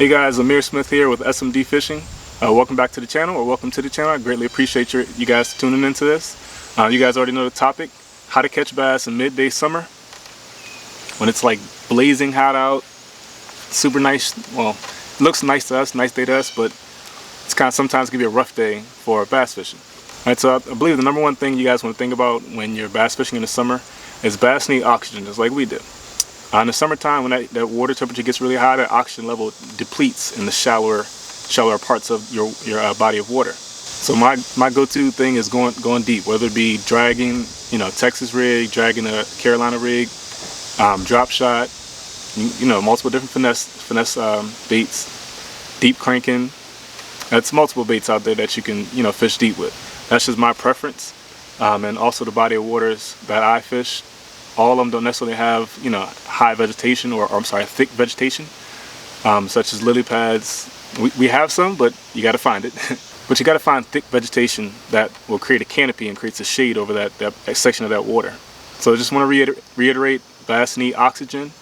Hey guys, Amir Smith here with SMD Fishing. Welcome back to the channel, or welcome to the channel. I greatly appreciate you guys tuning into this. You guys already know the topic: how to catch bass in midday summer when it's like blazing hot out. Super nice. Well, it looks nice to us, nice day to us, but it's kind of sometimes can be a rough day for bass fishing. All right, so I believe the number one thing you guys want to think about when you're bass fishing in the summer is bass need oxygen, just like we do. In the summertime, when that water temperature gets really high, that oxygen level depletes in the shallower parts of your body of water. So my go-to thing is going deep, whether it be dragging, Texas rig, dragging a Carolina rig, drop shot, multiple different finesse baits, deep cranking. That's multiple baits out there that you can fish deep with. That's just my preference, and also the body of waters that I fish. All of them don't necessarily have, high vegetation or thick vegetation, such as lily pads. We have some, but you got to find it. But you got to find thick vegetation that will create a canopy and creates a shade over that section of that water. So I just want to reiterate, bass need oxygen.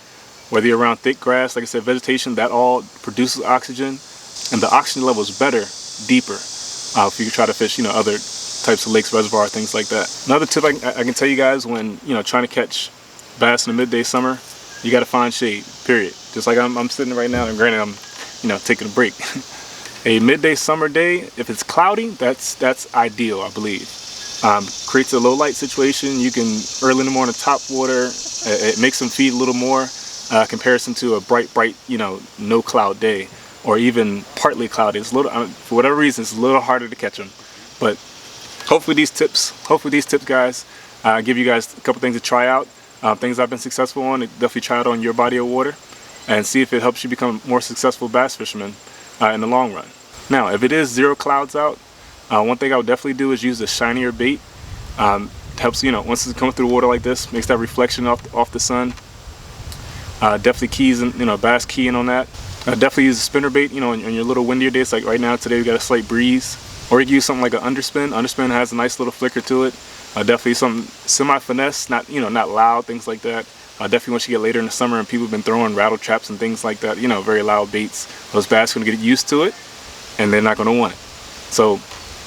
Whether you're around thick grass, like I said, vegetation, that all produces oxygen, and the oxygen level is better, deeper, if you try to fish, other types of lakes, reservoir, things like that. Another tip I can tell you guys when trying to catch bass in the midday summer, you got to find shade. Period. Just like I'm sitting right now, and granted I'm taking a break. A midday summer day, if it's cloudy, that's ideal, I believe. Creates a low light situation. You can early in the morning top water. It makes them feed a little more, comparison to a bright no cloud day, or even partly cloudy. It's a little for whatever reason it's a little harder to catch them, but hopefully these tips guys give you guys a couple things to try out, things I've been successful on. Definitely try it on your body of water and see if it helps you become a more successful bass fisherman in the long run. Now, if it is zero clouds out, one thing I would definitely do is use a shinier bait. Helps, once it's coming through the water like this, makes that reflection off the sun. Definitely keys in, bass keying on that. Definitely use a spinner bait, on your little windier days, like right now. Today we got a slight breeze. Or you can use something like an underspin. Underspin has a nice little flicker to it. Definitely something semi-finesse, not loud, things like that. Definitely once you get later in the summer and people have been throwing rattle traps and things like that, very loud baits, those bass are going to get used to it and they're not going to want it. So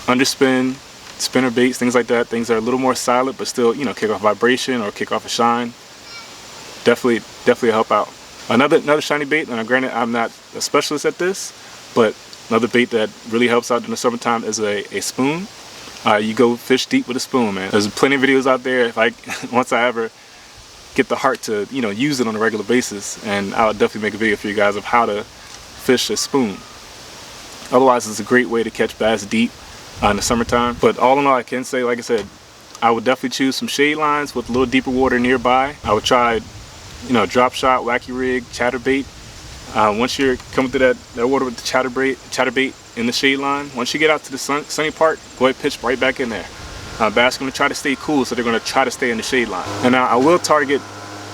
underspin, spinner baits, things like that, things that are a little more silent but still, kick off vibration or kick off a shine. Definitely help out. Another shiny bait, and granted I'm not a specialist at this, but another bait that really helps out in the summertime is a spoon. You go fish deep with a spoon, man. There's plenty of videos out there. Once I ever get the heart to use it on a regular basis, and I'll definitely make a video for you guys of how to fish a spoon. Otherwise, it's a great way to catch bass deep in the summertime. But all in all, I can say, like I said, I would definitely choose some shade lines with a little deeper water nearby. I would try, drop shot, wacky rig, chatterbait. Once you're coming through that water with the chatterbait in the shade line, once you get out to the sunny part, go ahead and pitch right back in there. Bass are going to try to stay cool, so they're going to try to stay in the shade line. And now I will target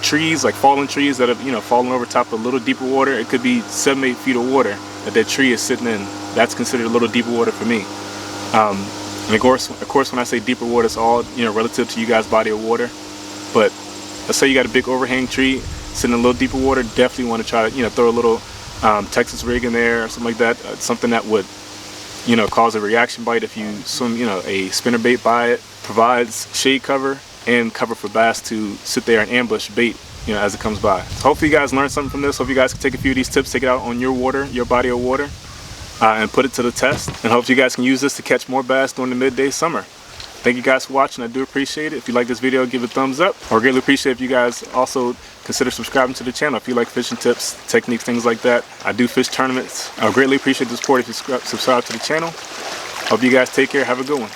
trees, like fallen trees that have fallen over top of a little deeper water. It could be 7-8 feet of water that tree is sitting in. That's considered a little deeper water for me. And of course, when I say deeper water, it's all relative to you guys' body of water. But let's say you got a big overhang tree sitting in a little deeper water, definitely want to try to throw a little Texas rig in there or something like that. Something that would cause a reaction bite if you swim a spinner bait by it. Provides shade cover and cover for bass to sit there and ambush bait as it comes by. So hopefully you guys learned something from this. Hope you guys can take a few of these tips, take it out on your water, your body of water, and put it to the test. And hope you guys can use this to catch more bass during the midday summer. Thank you guys for watching. I do appreciate it. If you like this video, give it a thumbs up. Or greatly appreciate if you guys also consider subscribing to the channel if you like fishing tips, techniques, things like that. I do fish tournaments. I would greatly appreciate the support if you subscribe to the channel. Hope you guys take care. Have a good one.